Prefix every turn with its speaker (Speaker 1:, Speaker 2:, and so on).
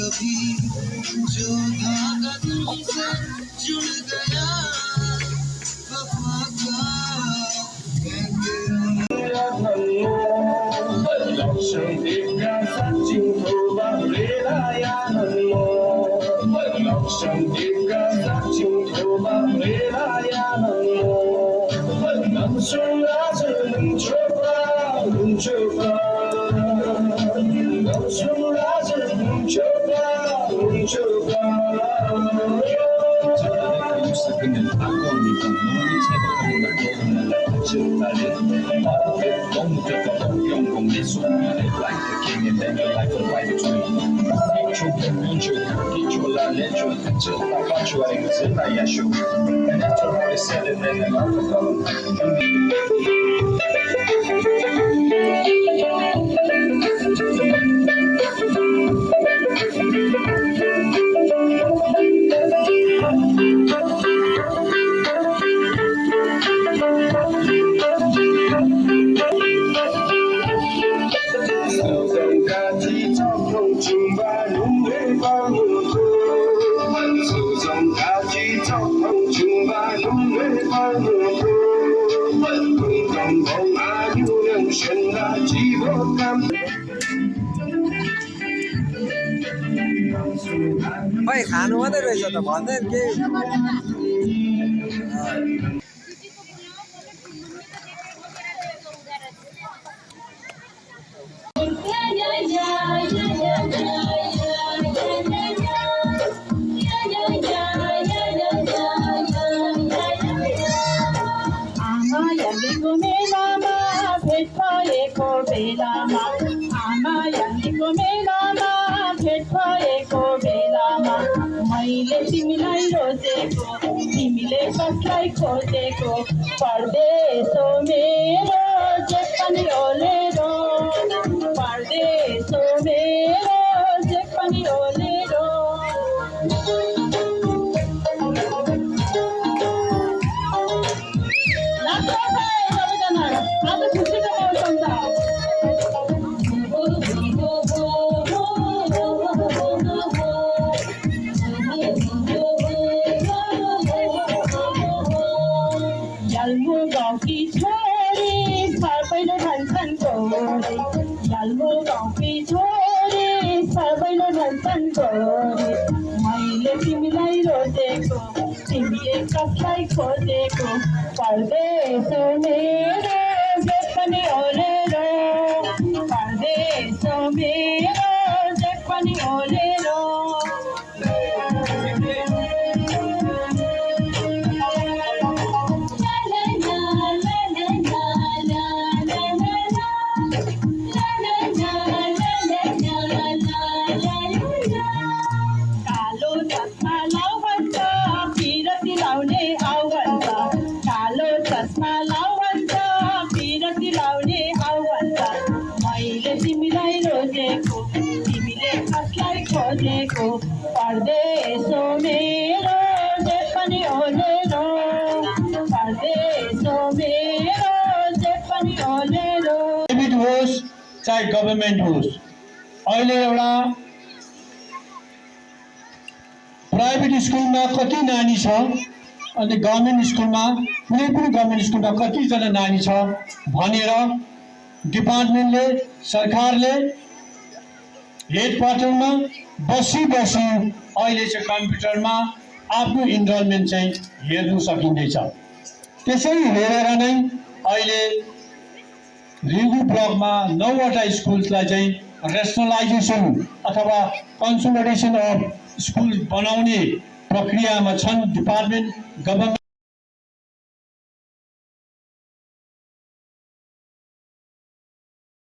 Speaker 1: कभी जो धागा तुमसे जुड़ गया वफा का
Speaker 2: खै खानु मात्रै रहेछ त भन्दैन के
Speaker 3: मैले तिमीलाई रोजेको तिमीले कसलाई खोजेको परदेशो मेरो जे पनि ओलेरो परदेशो मेरो जे पनि ओलेरो आज खुसीको मौसम छ मैले तिमीलाई रोजेको तिमीले कसलाई खोजेको परदेशो मेरो जे पनि ओलेरो परदेशो मेरो जे पनि ओलेरो खोजेको परदेशो मेरो जे पनि ओलेरो परदेशो मेरो जे पनि ओलेरो
Speaker 4: प्राइभेट होस् चाहे गभर्नमेन्ट होस् अहिले एउटा प्राइभेट स्कुलमा कति नानी छ अनि गभर्नमेन्ट स्कुलमा कुनै पनि गभर्नमेन्ट स्कुलमा कतिजना नानी छ भनेर डिपार्टमेन्टले सरकारले हेडक्वार्टरमा बसी अहिले चाहिँ कम्प्युटरमा आफ्नो इनरोलमेन्ट चाहिँ हेर्नु सकिँदैछ। त्यसरी हेरेर नै अहिले रिगु ब्लकमा 9वटा स्कुललाई चाहिँ रेसनलाइजेसन अथवा कन्सोलिडेसन अफ स्कुल बनाउने प्रक्रियामा छन्। Department government